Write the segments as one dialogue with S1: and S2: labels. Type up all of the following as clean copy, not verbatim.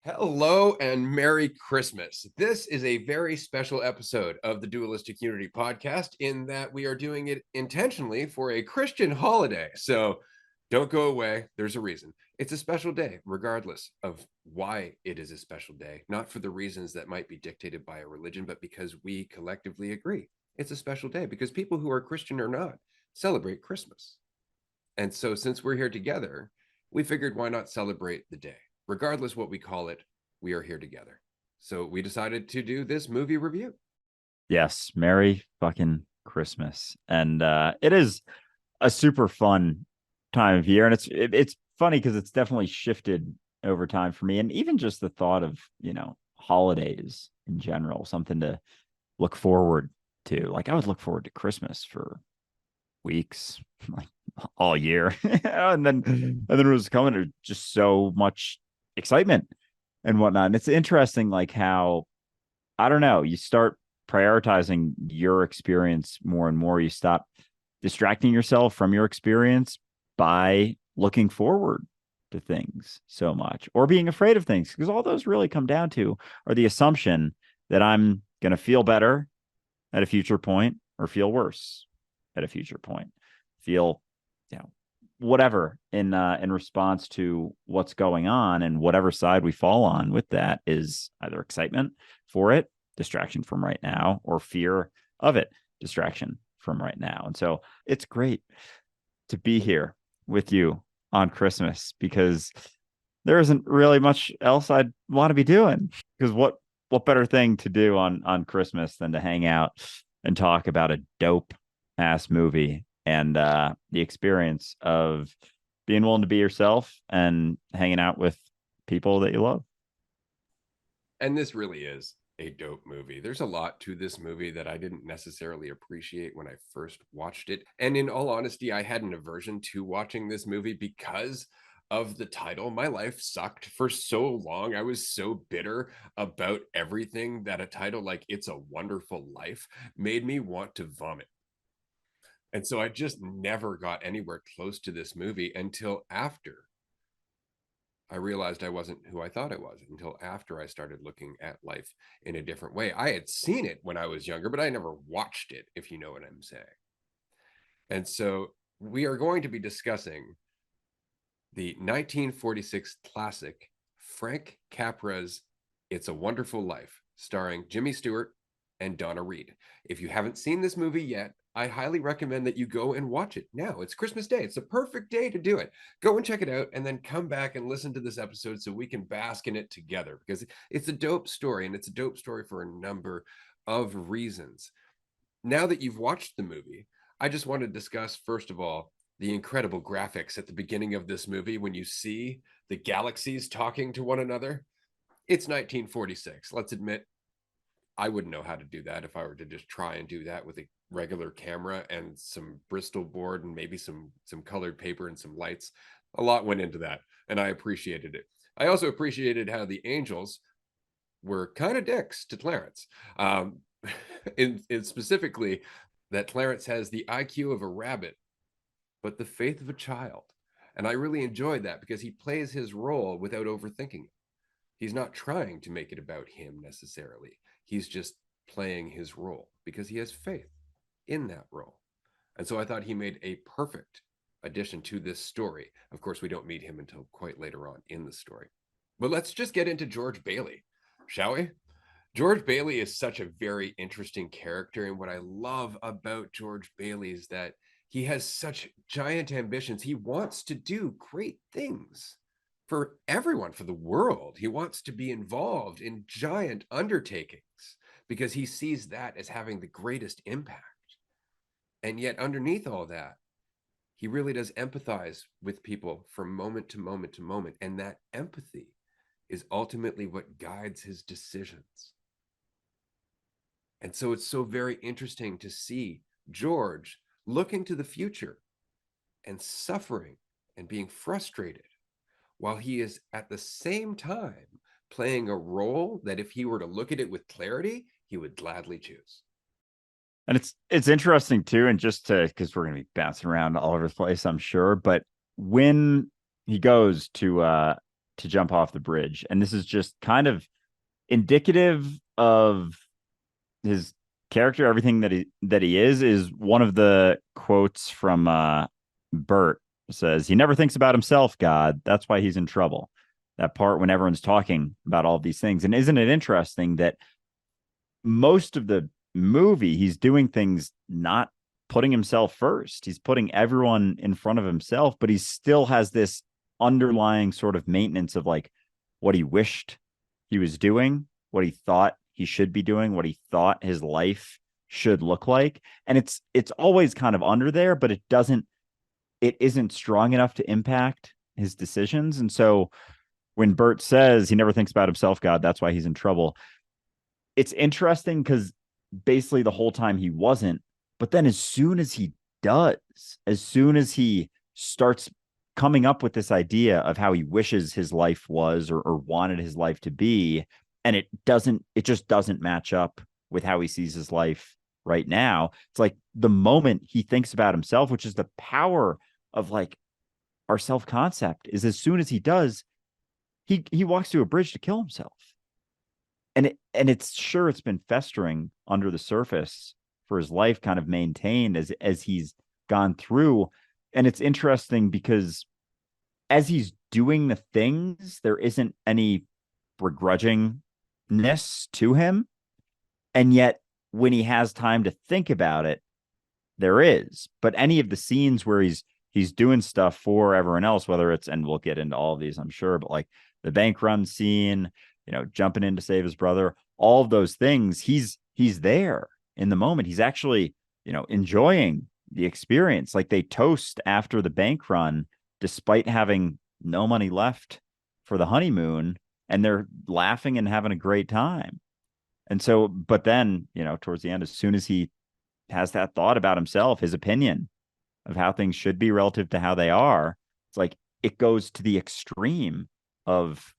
S1: Hello and Merry Christmas. This is a very special episode of the Dualistic Unity podcast in that we are doing it intentionally for a Christian holiday. So don't go away. There's a reason. It's a special day, regardless of why it is a special day, not for the reasons that might be dictated by a religion, but because we collectively agree. It's a special day because people who are Christian or not celebrate Christmas. And so since we're here together, we figured why not celebrate the day? Regardless what we call it, we are here together. So we decided to do this movie review.
S2: Yes, Merry fucking Christmas. And it is a super fun time of year. And it's funny because it's definitely shifted over time for me. And even just the thought of, holidays in general, something to look forward to. Like I would look forward to Christmas for weeks, like all year. And then it was coming to just so much excitement and whatnot. And it's interesting, like how, I don't know, you start prioritizing your experience more and more. You stop distracting yourself from your experience by looking forward to things so much or being afraid of things, because all those really come down to are the assumption that I'm going to feel better at a future point or feel worse at a future point, feel, whatever in response to what's going on, and whatever side we fall on with that is either excitement for it, distraction from right now, or fear of it, distraction from right now. And so it's great to be here with you on Christmas, because there isn't really much else I'd want to be doing. Because what better thing to do on Christmas than to hang out and talk about a dope ass movie and the experience of being willing to be yourself and hanging out with people that you love.
S1: And this really is a dope movie. There's a lot to this movie that I didn't necessarily appreciate when I first watched it. And in all honesty, I had an aversion to watching this movie because of the title. My life sucked for so long. I was so bitter about everything that a title like It's a Wonderful Life made me want to vomit. And so I just never got anywhere close to this movie until after I realized I wasn't who I thought I was, until after I started looking at life in a different way. I had seen it when I was younger, but I never watched it, if you know what I'm saying. And so we are going to be discussing the 1946 classic Frank Capra's It's a Wonderful Life, starring Jimmy Stewart and Donna Reed. If you haven't seen this movie yet, I highly recommend that you go and watch it now. It's Christmas Day. It's a perfect day to do it. Go and check it out and then come back and listen to this episode so we can bask in it together, because it's a dope story, and it's a dope story for a number of reasons. Now that you've watched the movie, I just want to discuss, first of all, the incredible graphics at the beginning of this movie when you see the galaxies talking to one another. It's 1946. Let's admit, I wouldn't know how to do that if I were to just try and do that with a regular camera and some Bristol board and maybe some colored paper and some lights. A lot went into that, and I appreciated it. I also appreciated how the angels were kind of dicks to Clarence. In specifically that Clarence has the IQ of a rabbit, but the faith of a child. And I really enjoyed that because he plays his role without overthinking it. He's not trying to make it about him necessarily. He's just playing his role because he has faith in that role. And so I thought he made a perfect addition to this story. Of course, we don't meet him until quite later on in the story. But let's just get into George Bailey, shall we? George Bailey is such a very interesting character. And what I love about George Bailey is that he has such giant ambitions. He wants to do great things for everyone, for the world. He wants to be involved in giant undertakings because he sees that as having the greatest impact. And yet underneath all that, he really does empathize with people from moment to moment to moment. And that empathy is ultimately what guides his decisions. And so it's so very interesting to see George looking to the future and suffering and being frustrated, while he is at the same time playing a role that if he were to look at it with clarity, he would gladly choose.
S2: And it's interesting too, and just to, because we're going to be bouncing around all over the place, I'm sure, but when he goes to to jump off the bridge. And this is just kind of indicative of his character. Everything that he is one of the quotes from Bert. Says he never thinks about himself, God. That's why he's in trouble. That part when everyone's talking about all these things. And isn't it interesting that most of the movie he's doing things not putting himself first. He's putting everyone in front of himself, but he still has this underlying sort of maintenance of like what he wished he was doing, what he thought he should be doing, what he thought his life should look like. And it's always kind of under there, but it isn't strong enough to impact his decisions. And so when Bert says he never thinks about himself, God, that's why he's in trouble, it's interesting because basically the whole time he wasn't. But then as soon as he does, as soon as he starts coming up with this idea of how he wishes his life was or wanted his life to be, and it just doesn't match up with how he sees his life right now. It's like the moment he thinks about himself, which is the power of like our self-concept, is as soon as he does, he walks to a bridge to kill himself. And it's been festering under the surface for his life, kind of maintained as he's gone through. And it's interesting because as he's doing the things, there isn't any begrudgingness to him. And yet when he has time to think about it, there is. But any of the scenes where he's doing stuff for everyone else, whether it's, and we'll get into all of these, I'm sure, but like the bank run scene, jumping in to save his brother, all of those things, he's there in the moment. He's actually, enjoying the experience. Like they toast after the bank run, despite having no money left for the honeymoon, and they're laughing and having a great time. And so, but then, towards the end, as soon as he has that thought about himself, his opinion of how things should be relative to how they are, it's like it goes to the extreme of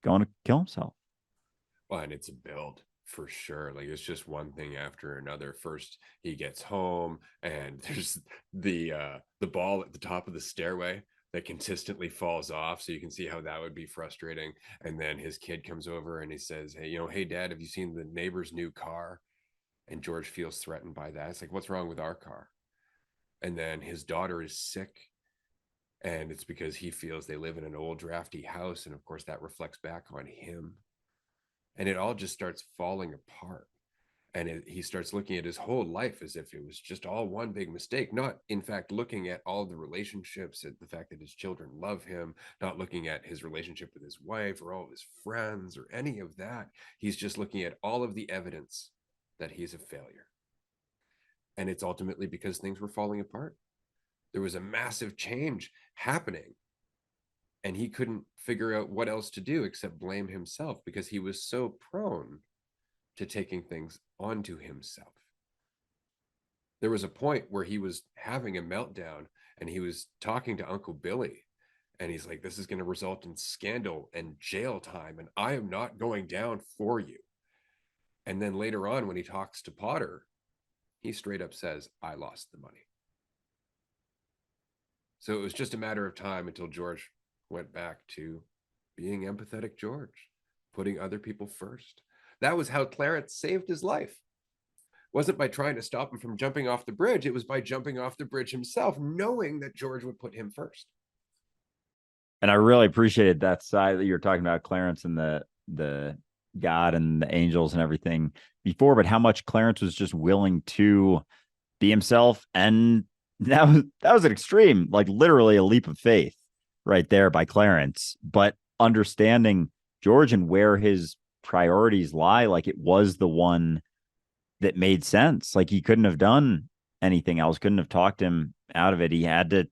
S2: going to kill himself.
S1: Well, and it's a build for sure. Like it's just one thing after another. First, he gets home, and there's the ball at the top of the stairway that consistently falls off. So you can see how that would be frustrating. And then his kid comes over and he says, "Hey, hey, Dad, have you seen the neighbor's new car?" And George feels threatened by that. It's like, what's wrong with our car? And then his daughter is sick, and it's because he feels they live in an old drafty house, and of course that reflects back on him, and it all just starts falling apart. And he starts looking at his whole life as if it was just all one big mistake, not in fact looking at all the relationships, at the fact that his children love him, not looking at his relationship with his wife or all of his friends or any of that. He's just looking at all of the evidence that he's a failure. And it's ultimately because things were falling apart. There was a massive change happening, and he couldn't figure out what else to do except blame himself, because he was so prone to taking things onto himself. There was a point where he was having a meltdown, and he was talking to Uncle Billy, and he's like, this is going to result in scandal and jail time, and I am not going down for you. And then later on, when he talks to Potter, he straight up says, I lost the money. So it was just a matter of time until George went back to being empathetic George, putting other people first. That was how Clarence saved his life. It wasn't by trying to stop him from jumping off the bridge. It was by jumping off the bridge himself, knowing that George would put him first.
S2: And I really appreciated that side that you were talking about, Clarence and the God and the angels and everything before, but how much Clarence was just willing to be himself. And that was an extreme, like literally a leap of faith right there by Clarence, but understanding George and where his priorities lie, like it was the one that made sense. Like he couldn't have done anything else, couldn't have talked him out of it. He had to,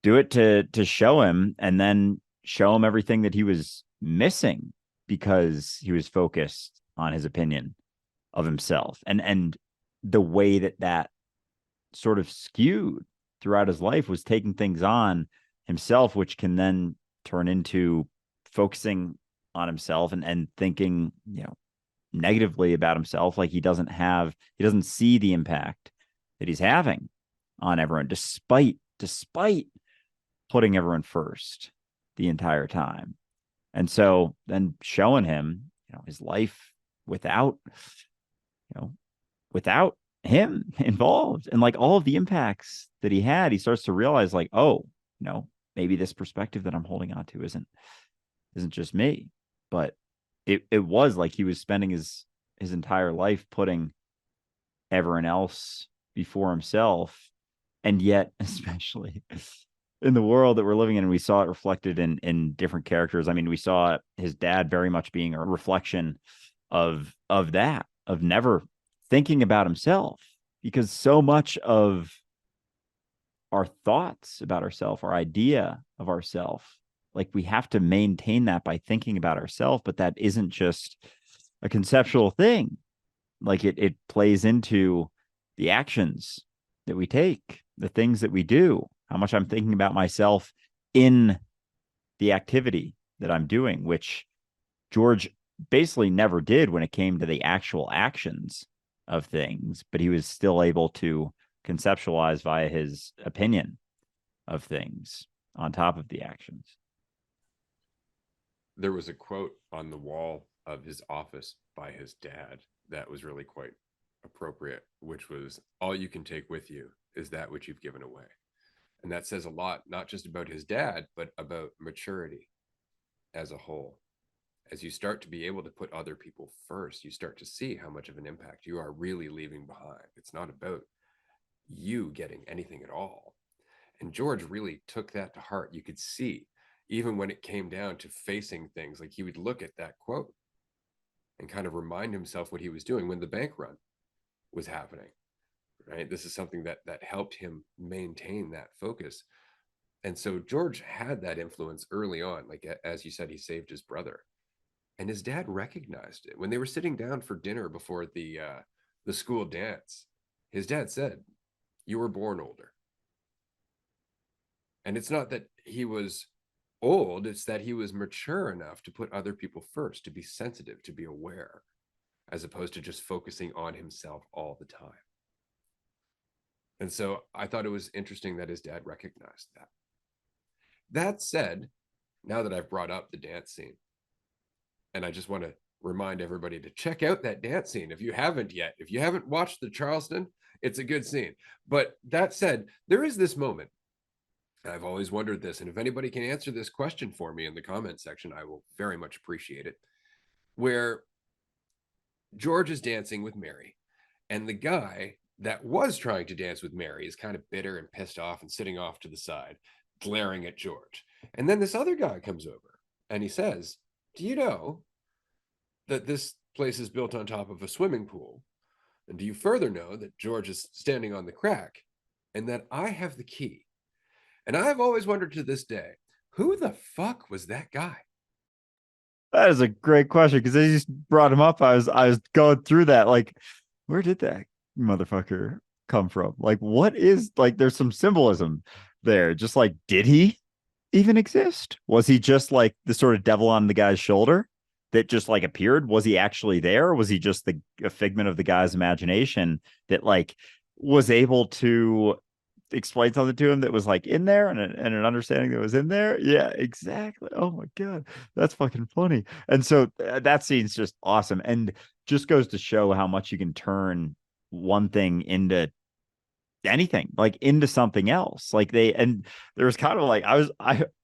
S2: do it to show him, and then show him everything that he was missing because he was focused on his opinion of himself. And the way that sort of skewed throughout his life was taking things on himself, which can then turn into focusing on himself and thinking, negatively about himself. Like he doesn't see the impact that he's having on everyone, despite putting everyone first the entire time. And so then showing him, his life without, you know, without him involved and like all of the impacts that he had, he starts to realize like, oh, maybe this perspective that I'm holding on to isn't just me, but it was like he was spending his entire life putting everyone else before himself. And yet, especially in the world that we're living in, we saw it reflected in different characters. I mean, we saw his dad very much being a reflection of that, of never thinking about himself, because so much of our thoughts about ourselves, our idea of ourselves, like we have to maintain that by thinking about ourselves, but that isn't just a conceptual thing. Like it plays into the actions that we take, the things that we do, how much I'm thinking about myself in the activity that I'm doing, which George basically never did when it came to the actual actions of things, but he was still able to conceptualize via his opinion of things on top of the actions.
S1: There was a quote on the wall of his office by his dad that was really quite appropriate, which was, all you can take with you is that which you've given away. And that says a lot, not just about his dad, but about maturity as a whole. As you start to be able to put other people first, you start to see how much of an impact you are really leaving behind. It's not about you getting anything at all. And George really took that to heart. You could see, even when it came down to facing things, like he would look at that quote and kind of remind himself what he was doing when the bank run was happening. Right? This is something that helped him maintain that focus. And so George had that influence early on. Like, as you said, he saved his brother, and his dad recognized it when they were sitting down for dinner before the school dance. His dad said, "You were born older." And it's not that he was old, it's that he was mature enough to put other people first, to be sensitive, to be aware, as opposed to just focusing on himself all the time. And so I thought it was interesting that his dad recognized that. That said, now that I've brought up the dance scene, and I just want to remind everybody to check out that dance scene if you haven't yet. If you haven't watched the Charleston, it's a good scene. But that said, there is this moment. I've always wondered this, and if anybody can answer this question for me in the comment section, I will very much appreciate it, where George is dancing with Mary, and the guy that was trying to dance with Mary is kind of bitter and pissed off and sitting off to the side, glaring at George. And then this other guy comes over and he says, "Do you know that this place is built on top of a swimming pool? And do you further know that George is standing on the crack and that I have the key?" And I've always wondered to this day, who the fuck was that guy?
S2: That is a great question, because they just brought him up. I was going through that, like, where did that motherfucker come from? Like, what is, like, there's some symbolism there. Just like, did he even exist? Was he just like the sort of devil on the guy's shoulder that just like appeared? Was he actually there? Or was he just a figment of the guy's imagination that like was able to explain something to him that was like in there, and an understanding that was in there? Yeah, exactly. Oh my god, that's fucking funny. And so that scene's just awesome, and just goes to show how much you can turn one thing into anything, like into something else. Like and there was kind of like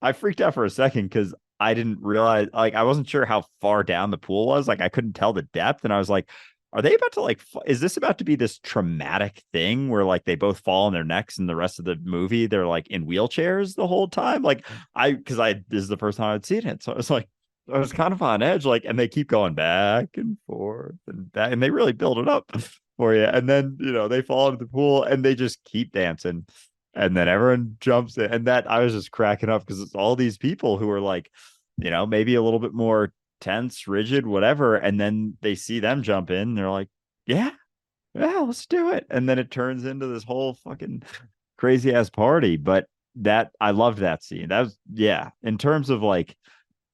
S2: I freaked out for a second, because I didn't realize, like, I wasn't sure how far down the pool was. Like, I couldn't tell the depth, and I was like, are they about to like is this about to be this traumatic thing where like they both fall on their necks and the rest of the movie they're like in wheelchairs the whole time? Like, because this is the first time I'd seen it, so I was like, I was kind of on edge, like, and they keep going back and forth and back, and they really build it up for you. And then, they fall into the pool and they just keep dancing. And then everyone jumps in. And that, I was just cracking up, because it's all these people who are like, maybe a little bit more tense, rigid, whatever. And then they see them jump in. They're like, yeah, let's do it. And then it turns into this whole fucking crazy ass party. But I loved that scene. That was, yeah, in terms of like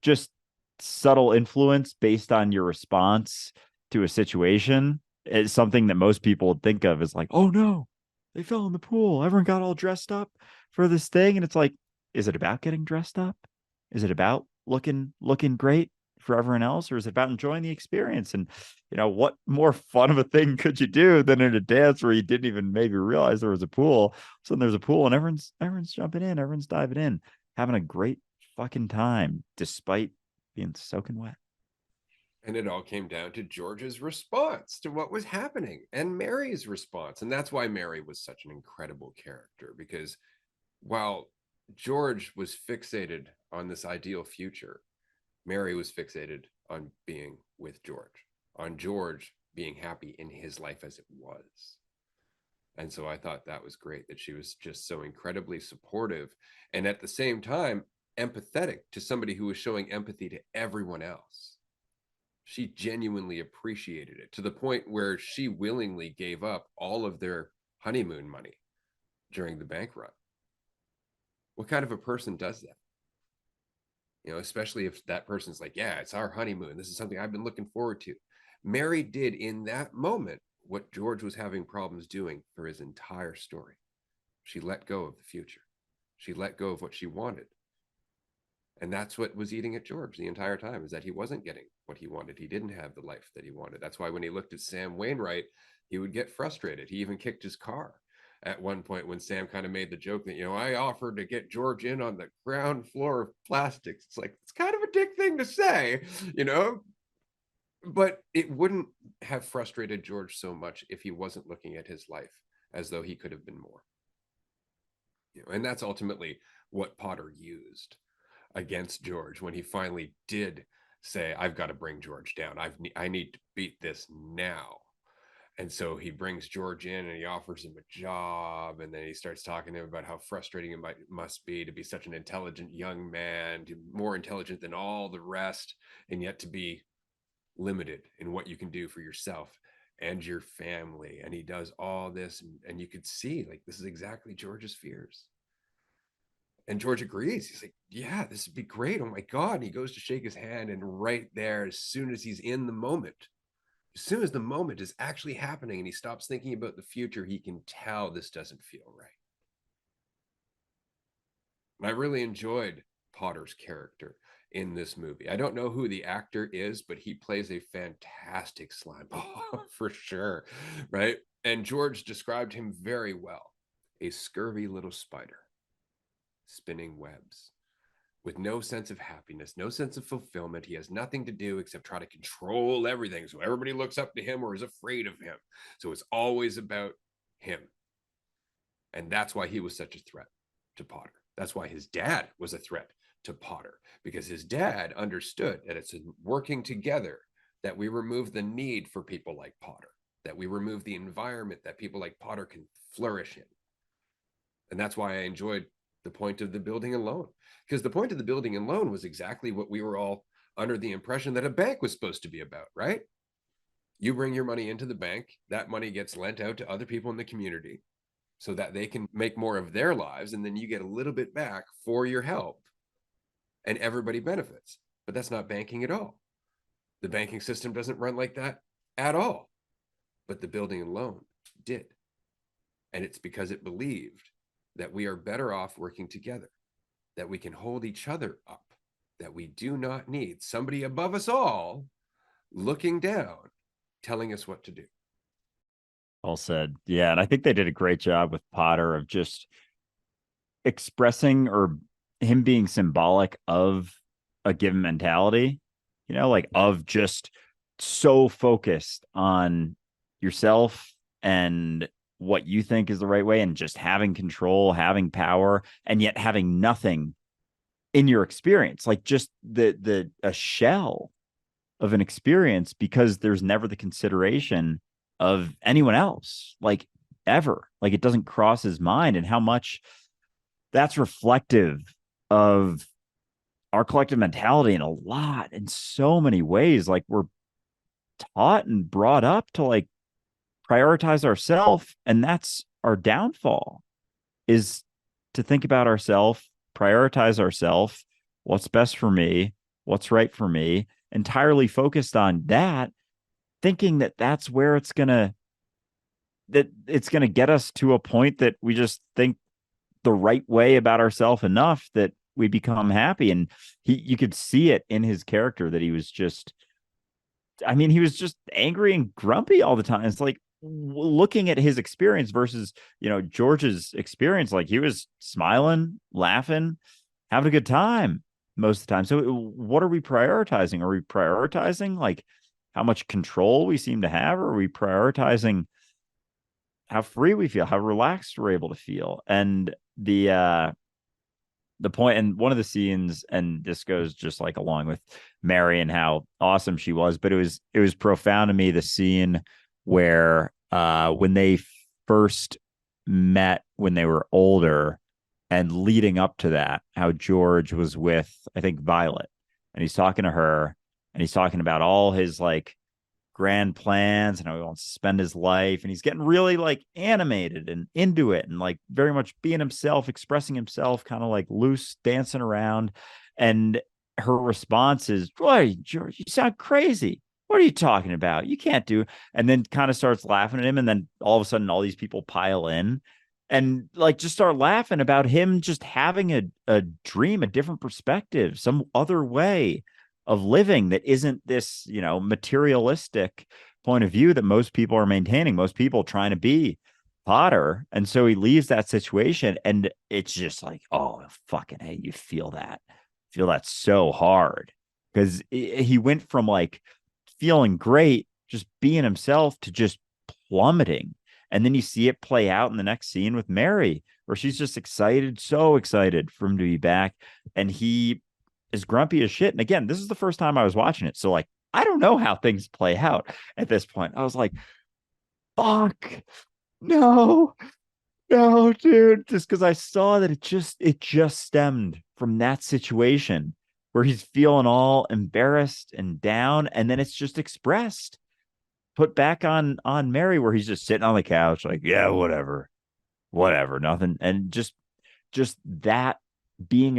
S2: just subtle influence based on your response to a situation, is something that most people would think of as like, oh no, they fell in the pool. Everyone got all dressed up for this thing. And it's like, is it about getting dressed up? Is it about looking great for everyone else, or is it about enjoying the experience? And what more fun of a thing could you do than in a dance where you didn't even maybe realize there was a pool? So then there's a pool and everyone's jumping in, everyone's diving in, having a great fucking time despite being soaking wet.
S1: And it all came down to George's response to what was happening and Mary's response. And that's why Mary was such an incredible character, because while George was fixated on this ideal future, Mary was fixated on being with George, on George being happy in his life as it was. And so I thought that was great that she was just so incredibly supportive and at the same time empathetic to somebody who was showing empathy to everyone else. She genuinely appreciated it to the point where she willingly gave up all of their honeymoon money during the bank run. What kind of a person does that? Especially if that person's like, yeah, it's our honeymoon. This is something I've been looking forward to. Mary did in that moment what George was having problems doing for his entire story. She let go of the future. She let go of what she wanted. And that's what was eating at George the entire time, is that he wasn't getting what he wanted. He didn't have the life that he wanted. That's why when he looked at Sam Wainwright, he would get frustrated. He even kicked his car at one point when Sam kind of made the joke that, I offered to get George in on the ground floor of plastics. It's like, it's kind of a dick thing to say, but it wouldn't have frustrated George so much if he wasn't looking at his life as though he could have been more. And that's ultimately what Potter used against George when he finally did say, I've got to bring George down. I need to beat this now. And so he brings George in and he offers him a job. And then he starts talking to him about how frustrating it must be to be such an intelligent young man, more intelligent than all the rest, and yet to be limited in what you can do for yourself and your family. And he does all this. And you could see, like, this is exactly George's fears. And George agrees. He's like, yeah, this would be great. Oh my God. And he goes to shake his hand. And right there, as soon as he's in the moment, as soon as the moment is actually happening and he stops thinking about the future, he can tell this doesn't feel right. And I really enjoyed Potter's character in this movie. I don't know who the actor is, but he plays a fantastic slime ball for sure, right? And George described him very well. A scurvy little spider spinning webs with no sense of happiness, no sense of fulfillment. He has nothing to do except try to control everything. So everybody looks up to him or is afraid of him. So it's always about him. And that's why he was such a threat to Potter. That's why his dad was a threat to Potter, because his dad understood that it's in working together that we remove the need for people like Potter, that we remove the environment that people like Potter can flourish in. And that's why I enjoyed the point of the building and loan, because the point of the building and loan was exactly what we were all under the impression that a bank was supposed to be about, right? You bring your money into the bank, that money gets lent out to other people in the community so that they can make more of their lives, and then you get a little bit back for your help, and everybody benefits. But that's not banking at all. The banking system doesn't run like that at all. But the building and loan did. And it's because it believed that we are better off working together, that we can hold each other up, that we do not need somebody above us all looking down, telling us what to do.
S2: All said. Yeah. And I think they did a great job with Potter of just expressing, or him being symbolic of, a given mentality, like of just so focused on yourself and what you think is the right way, and just having control, having power, and yet having nothing in your experience, like just a shell of an experience, because there's never the consideration of anyone else, like ever. Like it doesn't cross his mind, and how much that's reflective of our collective mentality in so many ways. Like we're taught and brought up to like prioritize ourselves, and that's our downfall, is to think about ourselves, prioritize ourselves, what's best for me, what's right for me, entirely focused on that, thinking that that's where it's gonna get us to a point that we just think the right way about ourselves enough that we become happy. And you could see it in his character that he was just, I mean, he was just angry and grumpy all the time. It's like looking at his experience versus, George's experience, like he was smiling, laughing, having a good time most of the time. So what are we prioritizing? Are we prioritizing like how much control we seem to have, or are we prioritizing how free we feel, how relaxed we're able to feel? And the point, and one of the scenes, and this goes just like along with Mary and how awesome she was, but it was profound to me, the scene where when they first met when they were older, and leading up to that, how George was with, I think, Violet, and he's talking to her, and he's talking about all his like grand plans and how he wants to spend his life, and he's getting really like animated and into it, and like very much being himself, expressing himself, kind of like loose, dancing around. And her response is, boy, George, you sound crazy. What are you talking about? You can't do. And then kind of starts laughing at him, and then all of a sudden all these people pile in and like just start laughing about him just having a dream, a different perspective, some other way of living that isn't this, materialistic point of view that most people are maintaining, most people trying to be Potter. And so he leaves that situation, and it's just like, oh, fucking hey, you feel that so hard, because he went from like feeling great, just being himself, to just plummeting. And then you see it play out in the next scene with Mary, where she's just excited, so excited for him to be back. And he is grumpy as shit. And again, this is the first time I was watching it. So, like, I don't know how things play out at this point. I was like, fuck, no, no, dude. Just because I saw that it just stemmed from that situation where he's feeling all embarrassed and down. And then it's just expressed, put back on Mary, where he's just sitting on the couch, like, yeah, whatever, nothing. And just that being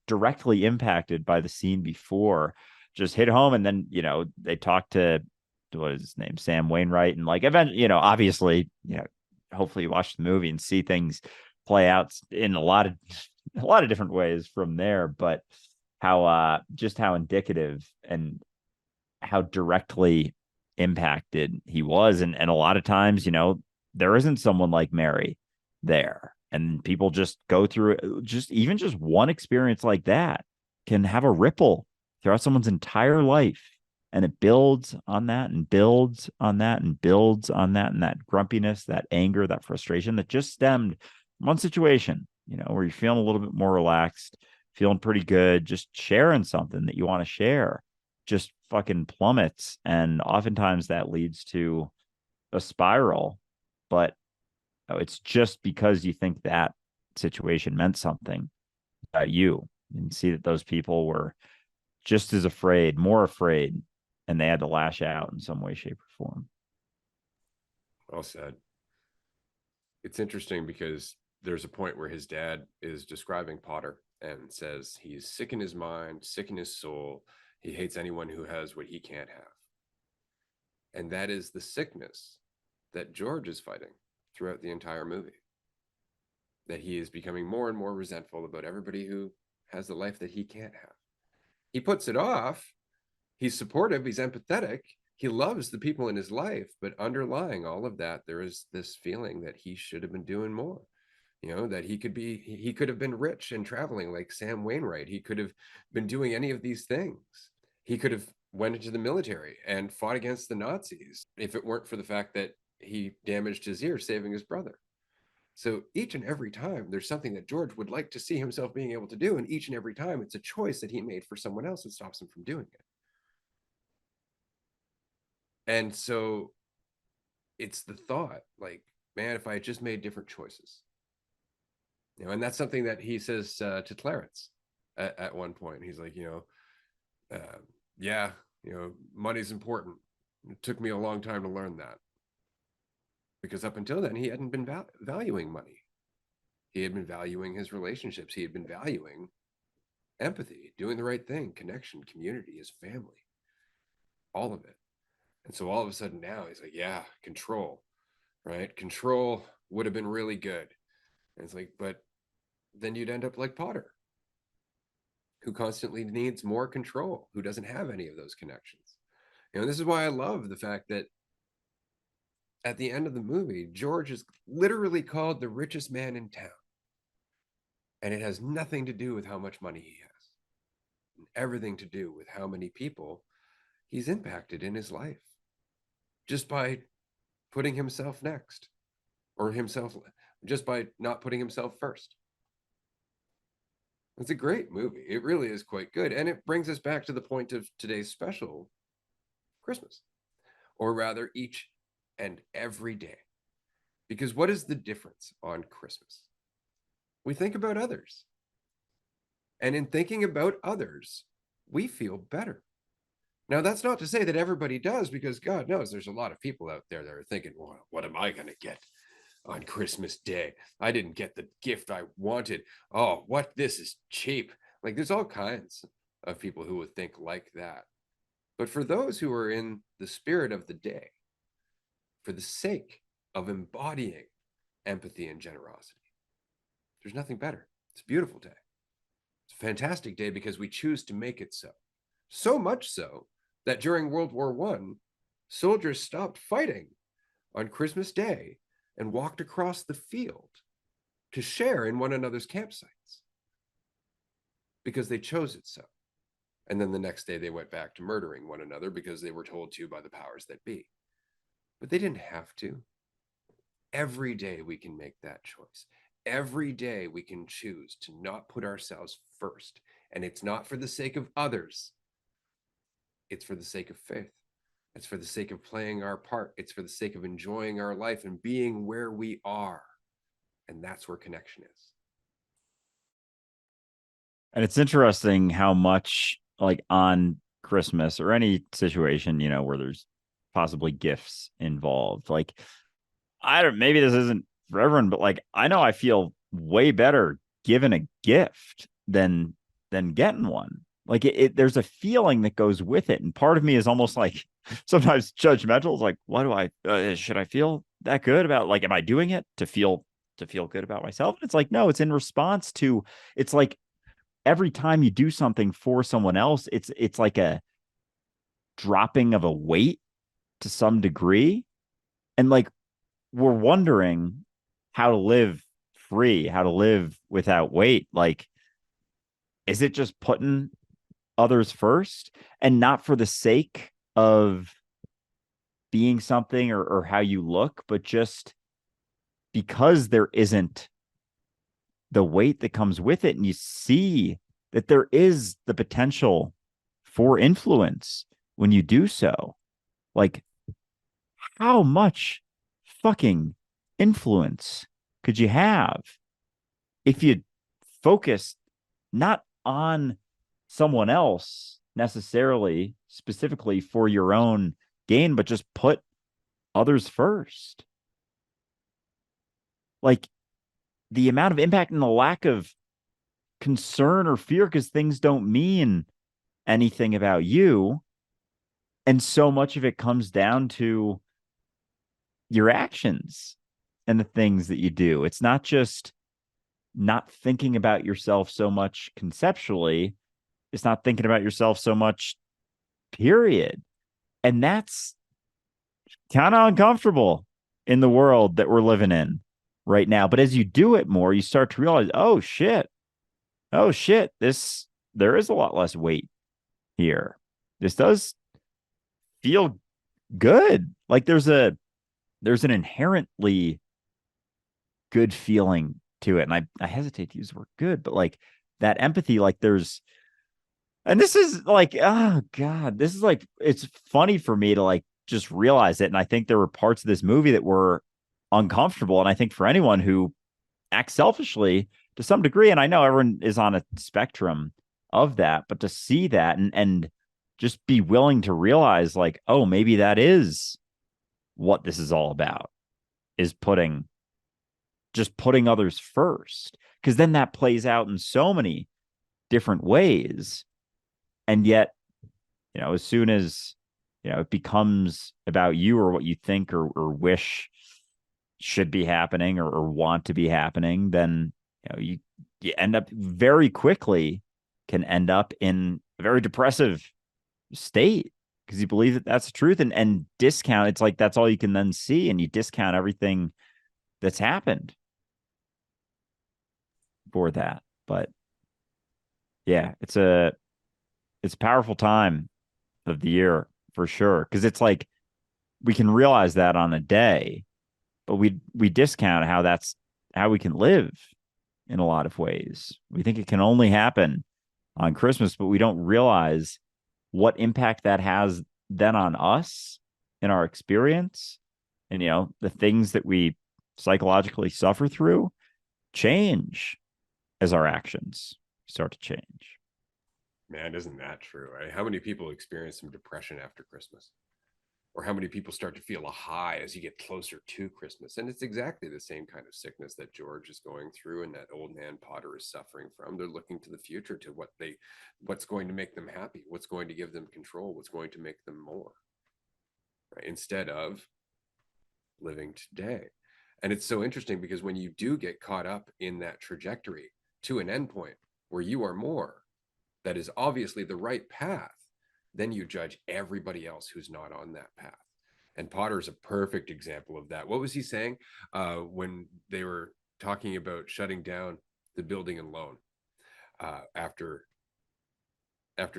S2: directly impacted by the scene before just hit home. And then, they talked to, what is his name, Sam Wainwright, and like eventually, obviously, hopefully you watch the movie and see things play out in a lot of different ways from there. But how indicative and how directly impacted he was. And a lot of times, there isn't someone like Mary there. And people just go through just one experience like that can have a ripple throughout someone's entire life. And it builds on that and builds on that and builds on that. And that grumpiness, that anger, that frustration that just stemmed from one situation, where you're feeling a little bit more relaxed, feeling pretty good, just sharing something that you want to share, just fucking plummets. And oftentimes that leads to a spiral. But it's just because you think that situation meant something about you, and see that those people were just as afraid, more afraid, and they had to lash out in some way, shape, or form.
S1: Well said. It's interesting because there's a point where his dad is describing Potter and says he's sick in his mind, sick in his soul. He hates anyone who has what he can't have. And that is the sickness that George is fighting throughout the entire movie. That he is becoming more and more resentful about everybody who has the life that he can't have. He puts it off. He's supportive. He's empathetic. He loves the people in his life. But underlying all of that, there is this feeling that he should have been doing more. That he could have been rich and traveling like Sam Wainwright. He could have been doing any of these things. He could have went into the military and fought against the Nazis if it weren't for the fact that he damaged his ear saving his brother. So each and every time there's something that George would like to see himself being able to do, and each and every time it's a choice that he made for someone else that stops him from doing it. And so it's the thought, like, man, if I had just made different choices, and that's something that he says to Clarence at one point. He's like, yeah, money's important. It took me a long time to learn that, because up until then he hadn't been valuing money. He had been valuing his relationships. He had been valuing empathy, doing the right thing, connection, community, his family, all of it. And so all of a sudden now he's like, yeah, control, right? Control would have been really good. And it's like, but then you'd end up like Potter. who constantly needs more control, who doesn't have any of those connections. This is why I love the fact that at the end of the movie, George is literally called the richest man in town. And it has nothing to do with how much money he has, and everything to do with how many people he's impacted in his life just by putting himself next, or himself just by not putting himself first. It's a great movie. It really is quite good. And it brings us back to the point of today's special, Christmas, or rather, each and every day. Because what is the difference on Christmas? We think about others. And in thinking about others, we feel better. Now, that's not to say that everybody does, because God knows there's a lot of people out there that are thinking, well, what am I going to get on Christmas Day? I didn't get the gift I wanted. Oh, what? This is cheap. Like, there's all kinds of people who would think like that. But for those who are in the spirit of the day, for the sake of embodying empathy and generosity, there's nothing better. It's a beautiful day. It's a fantastic day because we choose to make it so. So much so that during World War I, soldiers stopped fighting on Christmas Day and walked across the field to share in one another's campsites because they chose it so. And then the next day they went back to murdering one another because they were told to by the powers that be. But they didn't have to. Every day we can make that choice. Every day we can choose to not put ourselves first. And it's not for the sake of others. It's for the sake of faith. It's for the sake of playing our part. It's for the sake of enjoying our life and being where we are. And that's where connection is.
S2: And it's interesting how much, like, on Christmas or any situation, where there's possibly gifts involved. Like, I don't, maybe this isn't for everyone, but like, I know I feel way better giving a gift than getting one. Like, there's a feeling that goes with it. And part of me is almost like sometimes judgmental. It's like, what do should I feel that good about? Like, am I doing it to feel good about myself? And it's like, no, it's in response to, it's like, every time you do something for someone else, it's like a dropping of a weight to some degree. And like, we're wondering how to live free, how to live without weight. Like, is it just putting others first and not for the sake of being something or how you look, but just because there isn't the weight that comes with it, and you see that there is the potential for influence when you do so. Like, how much fucking influence could you have if you focused not on someone else necessarily specifically for your own gain, but just put others first? Like, the amount of impact and the lack of concern or fear because things don't mean anything about you. And so much of it comes down to your actions and the things that you do. It's not just not thinking about yourself so much conceptually. It's not thinking about yourself so much, period. And that's kind of uncomfortable in the world that we're living in right now. But as you do it more, you start to realize, oh shit, there is a lot less weight here. This does feel good. Like, there's an inherently good feeling to it. And I hesitate to use the word good, but like that empathy, like and this is like, oh God, this is like, it's funny for me to like just realize it. And I think there were parts of this movie that were uncomfortable. And I think for anyone who acts selfishly to some degree, and I know everyone is on a spectrum of that, but to see that and just be willing to realize like, oh, maybe that is what this is all about, is putting others first. Because then that plays out in so many different ways. And yet, as soon as, it becomes about you or what you think or wish should be happening or want to be happening, then, you end up very quickly can end up in a very depressive state because you believe that that's the truth, and discount. It's like that's all you can then see, and you discount everything that's happened for that. But yeah, it's a powerful time of the year for sure, because it's like we can realize that on a day, but we discount how we can live in a lot of ways. We think it can only happen on Christmas, but we don't realize what impact that has then on us in our experience. And the things that we psychologically suffer through change as our actions start to change.
S1: Man, isn't that true? Right? How many people experience some depression after Christmas? Or how many people start to feel a high as you get closer to Christmas? And it's exactly the same kind of sickness that George is going through and that old man Potter is suffering from. They're looking to the future, to what's going to make them happy, what's going to give them control, what's going to make them more, right? Instead of living today. And it's so interesting because when you do get caught up in that trajectory to an endpoint where you are more, that is obviously the right path, then you judge everybody else who's not on that path. And Potter's a perfect example of that. What was he saying when they were talking about shutting down the building and loan after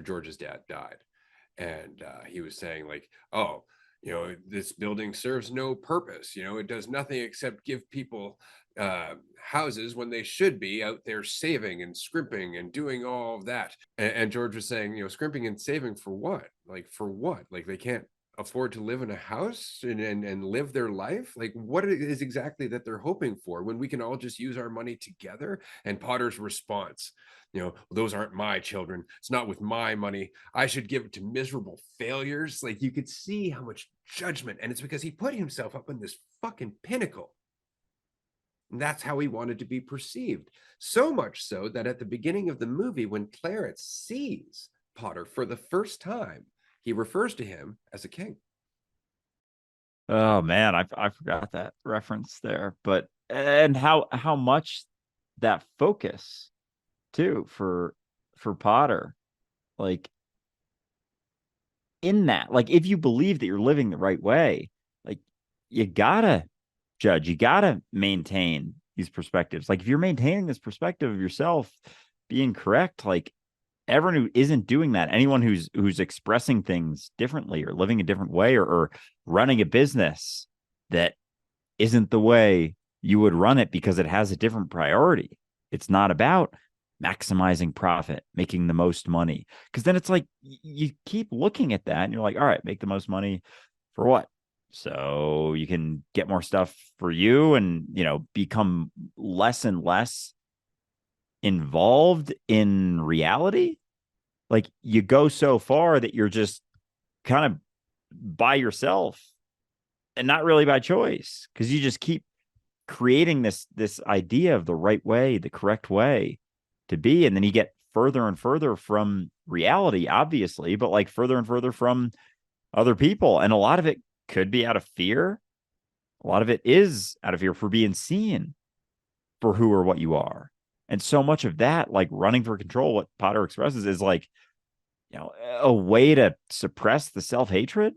S1: George's dad died? And he was saying like, oh, this building serves no purpose. It does nothing except give people houses when they should be out there saving and scrimping and doing all of that. And George was saying, scrimping and saving for what? Like, for what? Like, they can't afford to live in a house and live their life? Like, what is exactly that they're hoping for when we can all just use our money together? And Potter's response, those aren't my children. It's not with my money. I should give it to miserable failures. Like, you could see how much judgment, and it's because he put himself up on this fucking pinnacle. And that's how he wanted to be perceived. So much so that at the beginning of the movie, when Clarence sees Potter for the first time, he refers to him as a king.
S2: Oh man, I forgot that reference there. But and how much that focus too for Potter, like in that, like if you believe that you're living the right way, like you gotta judge, you gotta maintain these perspectives. Like if you're maintaining this perspective of yourself being correct, like everyone who isn't doing that, anyone who's expressing things differently or living a different way, or running a business that isn't the way you would run it because it has a different priority. It's not about maximizing profit, making the most money. Because then it's like you keep looking at that and you're like, all right, make the most money for what? So you can get more stuff for you and, become less and less involved in reality. Like you go so far that you're just kind of by yourself and not really by choice, because you just keep creating this idea of the right way, the correct way to be. And then you get further and further from reality, obviously, but like further and further from other people. And a lot of it could be out of fear. A lot of it is out of fear for being seen for who or what you are. And so much of that, like running for control, what Potter expresses is like, a way to suppress the self-hatred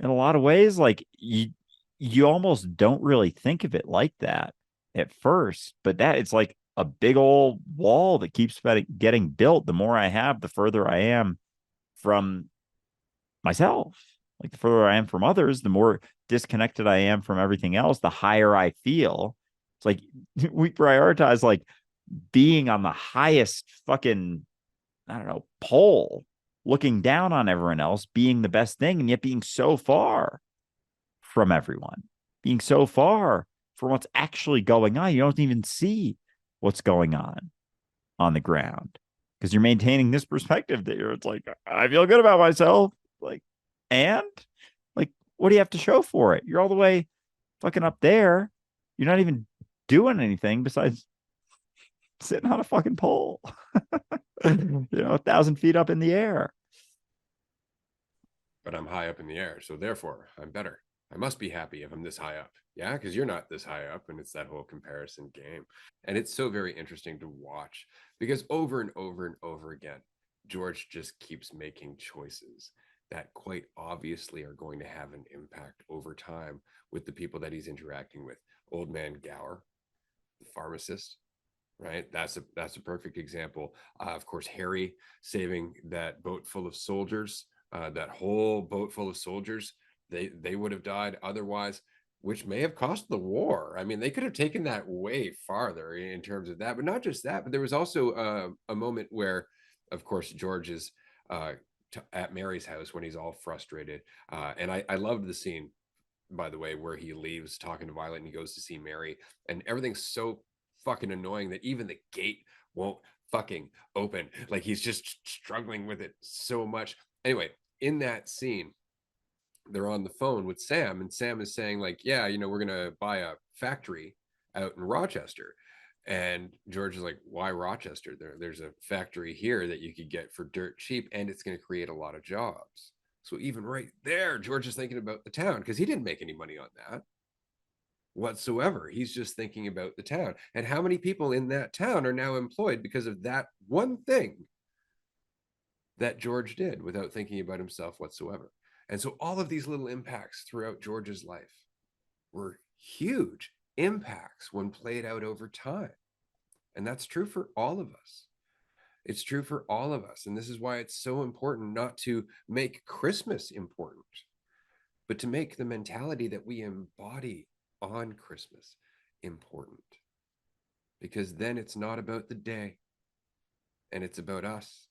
S2: in a lot of ways. Like you almost don't really think of it like that at first, but that it's like a big old wall that keeps getting built. The more I have, the further I am from myself. Like the further I am from others, the more disconnected I am from everything else, the higher I feel. It's like we prioritize like being on the highest fucking, I don't know, pole, looking down on everyone else, being the best thing, and yet being so far from everyone, being so far from what's actually going on. You don't even see what's going on the ground because you're maintaining this perspective that it's like, I feel good about myself. Like, and like, what do you have to show for it? You're all the way fucking up there. You're not even doing anything besides sitting on a fucking pole, 1,000 feet up in the air.
S1: But I'm high up in the air, so therefore I'm better. I must be happy if I'm this high up. Yeah, because you're not this high up, and it's that whole comparison game. And it's so very interesting to watch because over and over and over again, George just keeps making choices that quite obviously are going to have an impact over time with the people that he's interacting with. Old man Gower, the pharmacist, right? That's a perfect example. Of course, Harry saving that boat full of soldiers, that whole boat full of soldiers. They would have died otherwise, which may have cost the war. I mean, they could have taken that way farther in terms of that, but not just that. But there was also a moment where, of course, George is at Mary's house when he's all frustrated, and I loved the scene, by the way, where he leaves talking to Violet and he goes to see Mary, and everything's so fucking annoying that even the gate won't fucking open. Like he's just struggling with it so much. Anyway, in that scene, they're on the phone with Sam, and Sam is saying, like, yeah, we're gonna buy a factory out in Rochester. And George is like, why Rochester? There's a factory here that you could get for dirt cheap, and it's going to create a lot of jobs. So even right there, George is thinking about the town because he didn't make any money on that whatsoever. He's just thinking about the town. And how many people in that town are now employed because of that one thing that George did without thinking about himself whatsoever? And so all of these little impacts throughout George's life were huge impacts when played out over time. And that's true for all of us. It's true for all of us. And this is why it's so important not to make Christmas important, but to make the mentality that we embody on Christmas important. Because then it's not about the day and it's about us.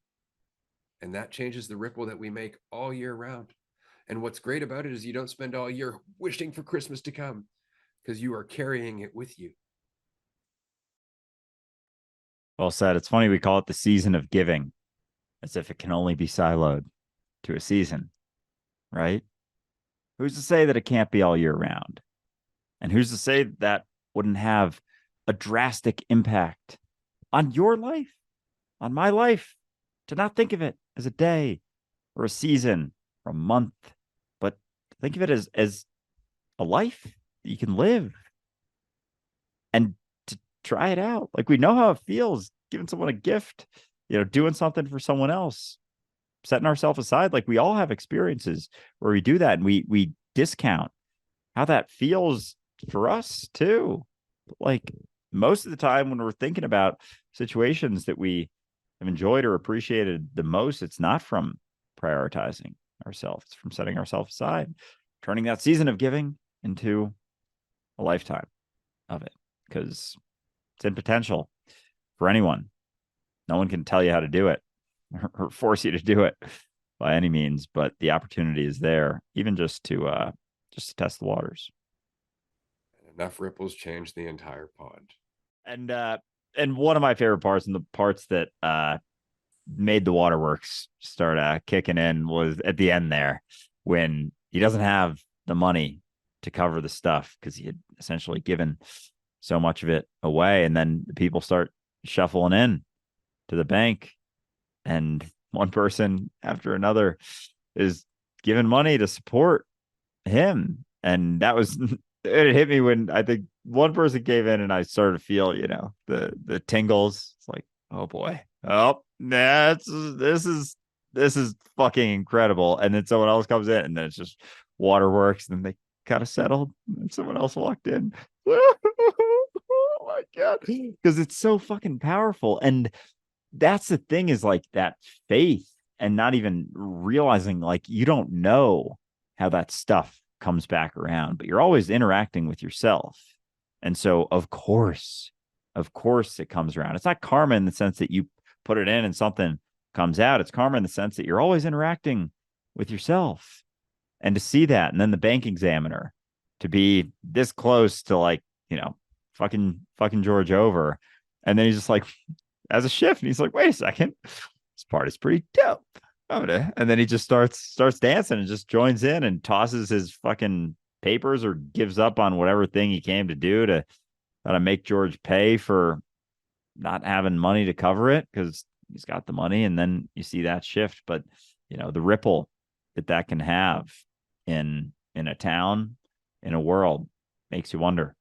S1: And that changes the ripple that we make all year round. And what's great about it is you don't spend all year wishing for Christmas to come because you are carrying it with you.
S2: Well said. It's funny we call it the season of giving, as if it can only be siloed to a season, right? Who's to say that it can't be all year round? And who's to say that wouldn't have a drastic impact on your life, on my life, to not think of it as a day or a season or a month, but think of it as a life that you can live and to try it out. Like we know how it feels giving someone a gift, doing something for someone else, setting ourselves aside. Like we all have experiences where we do that and we discount how that feels for us too. Like most of the time when we're thinking about situations that we have enjoyed or appreciated the most, it's not from prioritizing ourselves. It's from setting ourselves aside, turning that season of giving into a lifetime of it, because it's in potential for anyone. No one can tell you how to do it or force you to do it by any means, but the opportunity is there, even just to test the waters.
S1: Enough ripples change the entire pond.
S2: And one of my favorite parts, and the parts that made the waterworks start kicking in, was at the end there when he doesn't have the money to cover the stuff because he had essentially given so much of it away, and then the people start shuffling in to the bank, and one person after another is giving money to support him. And that was it hit me when I think one person gave in and I started to feel, the tingles. It's like, oh boy. Oh, this is fucking incredible. And then someone else comes in and then it's just waterworks, and then they kind of settled and someone else walked in. Oh my God. Because it's so fucking powerful. And that's the thing, is like that faith, and not even realizing, like, you don't know how that stuff comes back around, but you're always interacting with yourself. And so of course it comes around. It's not karma in the sense that you put it in and something comes out. It's karma in the sense that you're always interacting with yourself. And to see that, and then the bank examiner to be this close to, like, fucking George over, and then he's just like, as a shift, and he's like, wait a second, this part is pretty dope. And then he just starts dancing and just joins in and tosses his fucking papers, or gives up on whatever thing he came to do to make George pay for not having money to cover it, because he's got the money. And then you see that shift. But the ripple that can have in a town, in a world makes you wonder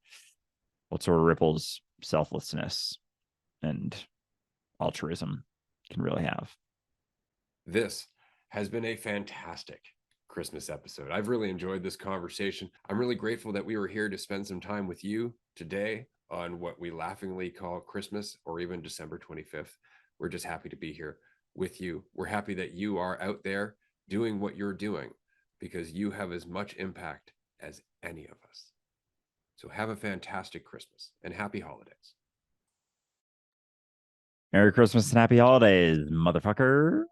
S2: what sort of ripples selflessness and altruism can really have.
S1: This has been a fantastic Christmas episode. I've really enjoyed this conversation. I'm really grateful that we were here to spend some time with you today on what we laughingly call Christmas, or even December 25th. We're just happy to be here with you. We're happy that you are out there doing what you're doing, because you have as much impact as any of us. So have a fantastic Christmas and happy holidays.
S2: Merry Christmas and happy holidays, motherfucker.